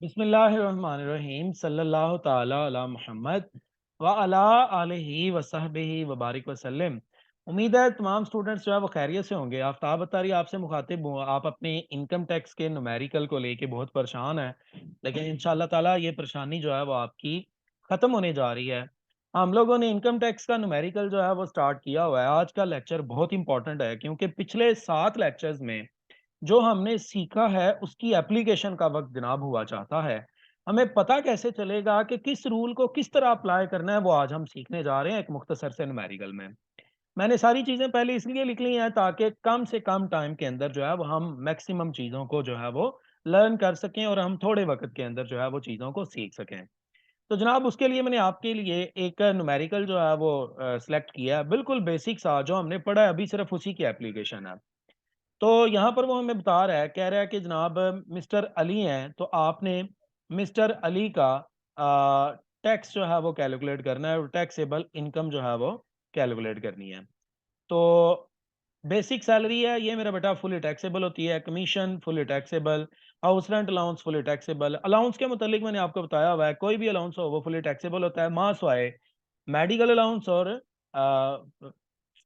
बिस्मिल्लाहिर्रहमानिर्रहीम सल्लल्लाहु ताला अला मुहम्मद व अला आलिहि व सहबिहि व बारिक वसल्लम। उम्मीद है तमाम स्टूडेंट्स जो है वो खैरियत से होंगे। आफ्ताब अत्तारी आपसे मुखातिब हूँ। आप अपने इनकम टैक्स के न्यूमेरिकल को लेके बहुत परेशान हैं, लेकिन इंशाल्लाह ताला ये परेशानी जो है वो आपकी ख़त्म होने जा रही है। हम लोगों ने इनकम टैक्स का न्यूमेरिकल जो है वो स्टार्ट किया हुआ है। आज का लेक्चर बहुत इंपॉर्टेंट है क्योंकि पिछले 7 लेक्चर्स में जो हमने सीखा है उसकी एप्लीकेशन का वक्त जनाब हुआ चाहता है। हमें पता कैसे चलेगा कि किस रूल को किस तरह अप्लाई करना है, वो आज हम सीखने जा रहे हैं एक मुख्तसर से न्यूमेरिकल में। मैंने सारी चीज़ें पहले इसलिए लिख ली हैं ताकि कम से कम टाइम के अंदर जो है वो हम मैक्सिमम चीज़ों को जो है वो लर्न कर सकें और हम थोड़े वक्त के अंदर जो है वो चीज़ों को सीख सकें। तो जनाब उसके लिए मैंने आपके लिए एक न्यूमेरिकल जो है वो सेलेक्ट किया है, बिल्कुल बेसिक सा जो हमने पढ़ा है अभी, सिर्फ उसी की एप्लीकेशन है। तो यहाँ पर वो हमें बता रहा है, कह रहा है कि जनाब मिस्टर अली हैं, तो आपने मिस्टर अली का टैक्स जो है वो कैलकुलेट करना है और टैक्सेबल इनकम जो है वो कैलकुलेट करनी है। तो बेसिक सैलरी है ये मेरा बेटा फुली टैक्सेबल होती है, commission fully taxable, house rent allowance fully taxable. Allowance के मुतालिक मैंने आपको बताया हुआ है, कोई भी अलाउंस हो वो फुली टैक्सेबल होता है, मास वाए मेडिकल अलाउंस और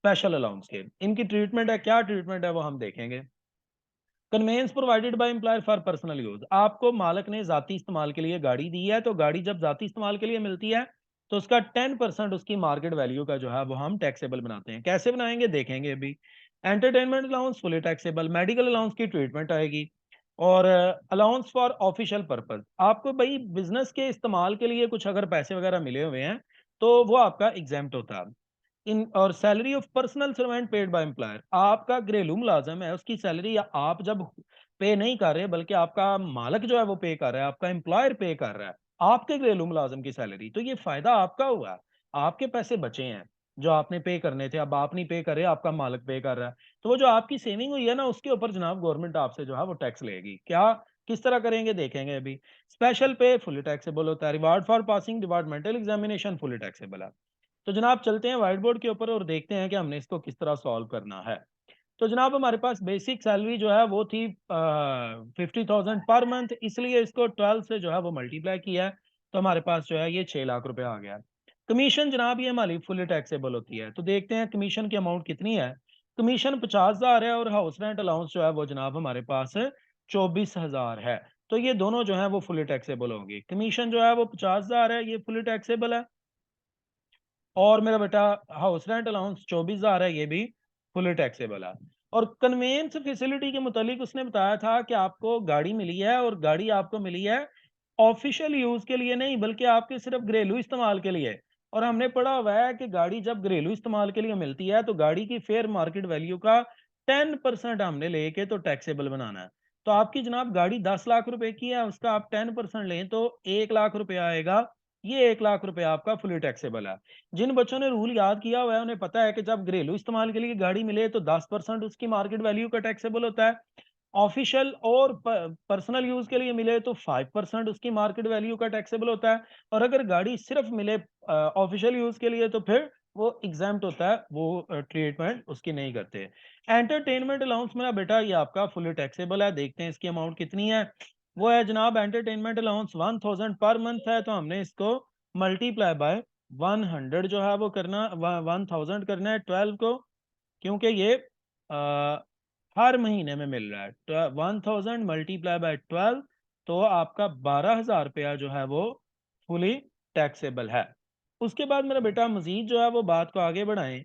स्पेशल अलाउंस के। इनकी ट्रीटमेंट है, क्या ट्रीटमेंट है वो हम देखेंगे। Conveyance provided by employer for personal use, आपको मालिक ने जाती इस्तेमाल के लिए गाड़ी दी है, तो गाड़ी जब जाती इस्तेमाल के लिए मिलती है तो उसका 10% उसकी मार्केट वैल्यू का जो है वो हम टैक्सेबल बनाते हैं। कैसे बनाएंगे देखेंगे अभी। Entertainment allowance fully taxable, medical allowance की ट्रीटमेंट आएगी, और अलाउंस फॉर ऑफिशियल पर्पज, आपको भाई बिजनेस के इस्तेमाल के लिए कुछ अगर पैसे वगैरह मिले हुए हैं तो वो आपका एग्जेम्प्ट होता है। इन और salary of personal servant paid by employer, आपका घरेलू मुलाजम है उसकी सैलरी या आप जब पे नहीं कर रहे बल्कि आपका मालिक जो है वो पे कर रहा है, आपका एम्प्लॉयर पे कर रहा है आपके घरेलू मुलाजम की सैलरी, तो ये फायदा आपका हुआ, आपके पैसे बचे हैं जो आपने पे करने थे, अब आप नहीं पे कर रहे, आपका मालिक पे कर रहा है। तो वो जो आपकी सेविंग हुई है ना उसके ऊपर जनाब गवर्नमेंट आपसे जो है वो टैक्स लेगी। क्या किस तरह करेंगे देखेंगे अभी। स्पेशल पे फुली टैक्सेबल होता है, reward for passing departmental examination fully taxable है। तो जनाब चलते हैं व्हाइट बोर्ड के ऊपर और देखते हैं कि हमने इसको किस तरह सॉल्व करना है। तो जनाब हमारे पास बेसिक सैलरी जो है वो थी 50,000 पर मंथ, इसलिए इसको 12 से जो है वो मल्टीप्लाई किया है, तो हमारे पास जो है ये 6 लाख रुपए आ गया। कमीशन जनाब ये हमारी फुली टैक्सेबल होती है, तो देखते हैं कमीशन की अमाउंट कितनी है। कमीशन 50,000 है और हाउस रेंट अलाउंस जो है वो जनाब हमारे पास 24,000 है। तो ये दोनों जो है वो फुली टैक्सेबल होंगे। कमीशन जो है वो 50,000 है, ये फुली टैक्सेबल है, और मेरा बेटा हाउस रेंट अलाउंस 24,000 है, ये भी फुली टैक्सेबल है। और कन्वेंस फैसिलिटी के मुतालिक उसने बताया था कि आपको गाड़ी मिली है और गाड़ी आपको मिली है ऑफिशियल यूज के लिए नहीं बल्कि आपके सिर्फ घरेलू इस्तेमाल के लिए। और हमने पढ़ा हुआ है कि गाड़ी जब घरेलू इस्तेमाल के लिए मिलती है तो गाड़ी की फेयर मार्केट वैल्यू का 10% हमने लेके तो टैक्सेबल बनाना है। तो आपकी जनाब गाड़ी 10 लाख रुपए की है, उसका आप 10% लें तो 1 लाख रुपए आएगा। ये 1 लाख रुपए आपका फुली टैक्सेबल है। जिन बच्चों ने रूल याद किया हुआ है उन्हें पता है कि जब घरेलू इस्तेमाल के लिए गाड़ी मिले तो 10% उसकी मार्केट वैल्यू का टैक्सेबल होता है, ऑफिशियल और पर्सनल यूज के लिए मिले तो 5% उसकी मार्केट वैल्यू का टैक्सेबल होता है, और अगर गाड़ी सिर्फ मिले ऑफिशियल यूज के लिए तो फिर वो एग्जाम्प्ट होता है, वो ट्रीटमेंट उसकी नहीं करते। एंटरटेनमेंट अलाउंस मेरा बेटा ये आपका फुली टैक्सेबल है, देखते हैं इसकी अमाउंट कितनी है। वो है जनाब एंटरटेनमेंट अलाउंस 1,000 पर मंथ है, तो हमने इसको मल्टीप्लाई बाय 100 जो है वो करना, 1,000 करना है 12 को, क्योंकि ये हर महीने में मिल रहा है। 1,000 मल्टीप्लाई बाय 12, तो आपका 12,000 रुपया जो है वो फुली टैक्सेबल है। उसके बाद मेरा बेटा मजीद जो है वो बात को आगे बढ़ाएं,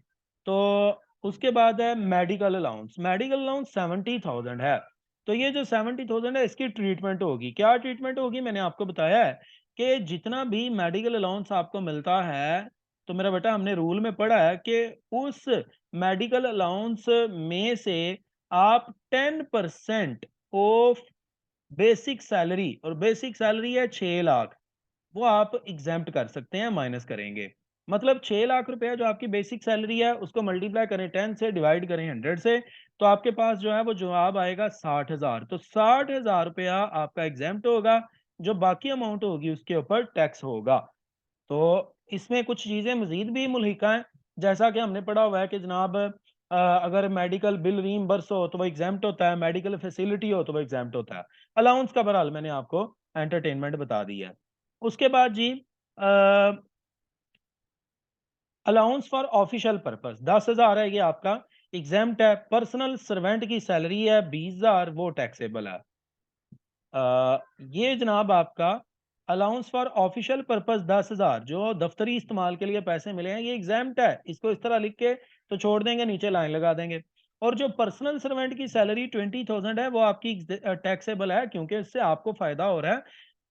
तो उसके बाद है मेडिकल अलाउंस। मेडिकल अलाउंस 70,000 है, तो ये जो 70,000 है इसकी ट्रीटमेंट होगी। क्या ट्रीटमेंट होगी मैंने आपको बताया है कि जितना भी मेडिकल अलाउंस आपको मिलता है, तो मेरा बेटा हमने रूल में पढ़ा है कि उस मेडिकल अलाउंस में से आप 10% ऑफ बेसिक सैलरी, और बेसिक सैलरी है 6 लाख, वो आप एग्जाम्प्ट कर सकते हैं, माइनस करेंगे। मतलब 6 लाख रुपया जो आपकी बेसिक सैलरी है उसको मल्टीप्लाई करें 10 से, डिवाइड करें 100 से, तो आपके पास जो है वो जवाब आएगा 60,000। तो 60,000 रुपया आपका एग्जाम्प्ट होगा, जो बाकी अमाउंट होगी उसके ऊपर टैक्स होगा। तो इसमें कुछ चीज़ें मज़ीद भी मुल्हिका हैं, जैसा कि हमने पढ़ा हुआ है कि जनाब अगर मेडिकल बिल रीइंबर्स हो तो वो एग्ज़ैम्प्ट होता है, मेडिकल फैसिलिटी हो तो वो एग्ज़ैम्प्ट होता है। अलाउंस का बहरहाल मैंने आपको एंटरटेनमेंट बता दिया। उसके बाद जी अलाउंस फॉर ऑफिशियल पर्पस 10,000 है, ये आपका एग्जाम्प्ट है। पर्सनल सर्वेंट की सैलरी है 20,000, वो टैक्सेबल है। ये जनाब आपका अलाउंस फॉर ऑफिशियल पर्पस 10,000 जो दफ्तरी इस्तेमाल के लिए पैसे मिले हैं, ये एग्जाम्प्ट है। इसको इस तरह लिख के तो छोड़ देंगे, नीचे लाइन लगा देंगे। और जो पर्सनल सर्वेंट की सैलरी 20,000 है, वो आपकी टैक्सेबल है, क्योंकि इससे आपको फायदा हो रहा है।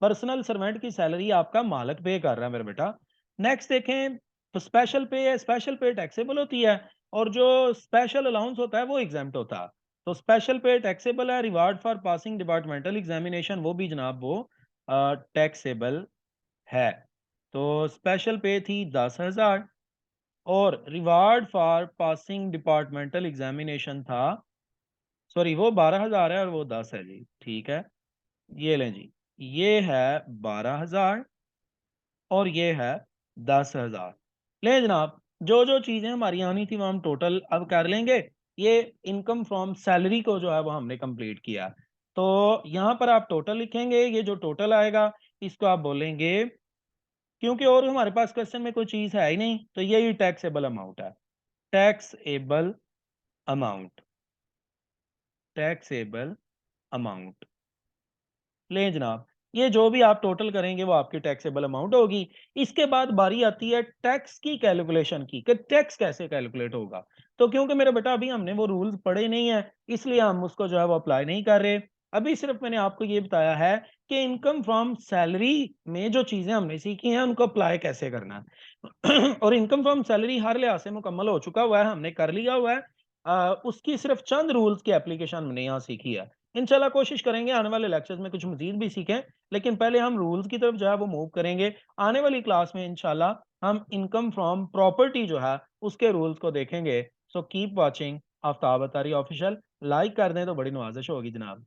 पर्सनल सर्वेंट की सैलरी आपका मालिक पे कर रहा है मेरे बेटा। नेक्स्ट देखें, तो स्पेशल पे है, स्पेशल पे टैक्सेबल होती है, और जो स्पेशल अलाउंस होता है वो एग्जाम्प्ट होता है। तो स्पेशल पे टैक्सेबल है। Reward for passing departmental examination, वो भी जनाब वो टैक्सेबल है। तो स्पेशल पे थी 10,000, और reward for passing departmental examination था, सॉरी, वो 12,000 है और वो 10 है जी, ठीक है। ये लें जी, ये है 12,000 और ये है 10,000। ले जनाब, जो जो चीज़ें हमारी आनी थी वो हम टोटल अब कर लेंगे। ये इनकम फ्रॉम सैलरी को जो है वो हमने कंप्लीट किया। तो यहाँ पर आप टोटल लिखेंगे, ये जो टोटल आएगा इसको आप बोलेंगे, क्योंकि और हमारे पास क्वेश्चन में कोई चीज़ है ही नहीं, तो यही टैक्सेबल अमाउंट है। Taxable amount, taxable amount. लें जनाब, ये जो भी आप टोटल करेंगे वो आपकी टैक्सेबल अमाउंट होगी। इसके बाद बारी आती है टैक्स की कैलकुलेशन की, कि टैक्स कैसे कैलकुलेट होगा। तो क्योंकि मेरा बेटा अभी हमने वो रूल्स पढ़े नहीं है, इसलिए हम उसको जो है वो अप्लाई नहीं कर रहे। अभी सिर्फ मैंने आपको ये बताया है कि इनकम फ्रॉम सैलरी में जो चीजें हमने सीखी हैं उनको अप्लाई कैसे करना है। और इनकम फ्रॉम सैलरी हर लिहाज से मुकम्मल हो चुका हुआ है, हमने कर लिया हुआ है। उसकी सिर्फ चंद रूल्स की एप्लीकेशन हमने यहाँ सीखी है। इंशाल्लाह कोशिश करेंगे आने वाले लेक्चर्स में कुछ मजीद भी सीखें, लेकिन पहले हम रूल्स की तरफ जो है वो मूव करेंगे। आने वाली क्लास में इंशाल्लाह हम इनकम फ्रॉम प्रॉपर्टी जो है उसके रूल्स को देखेंगे। So keep watching Aftab Attari official. Like कर दें तो बड़ी नवाजिश होगी जनाब।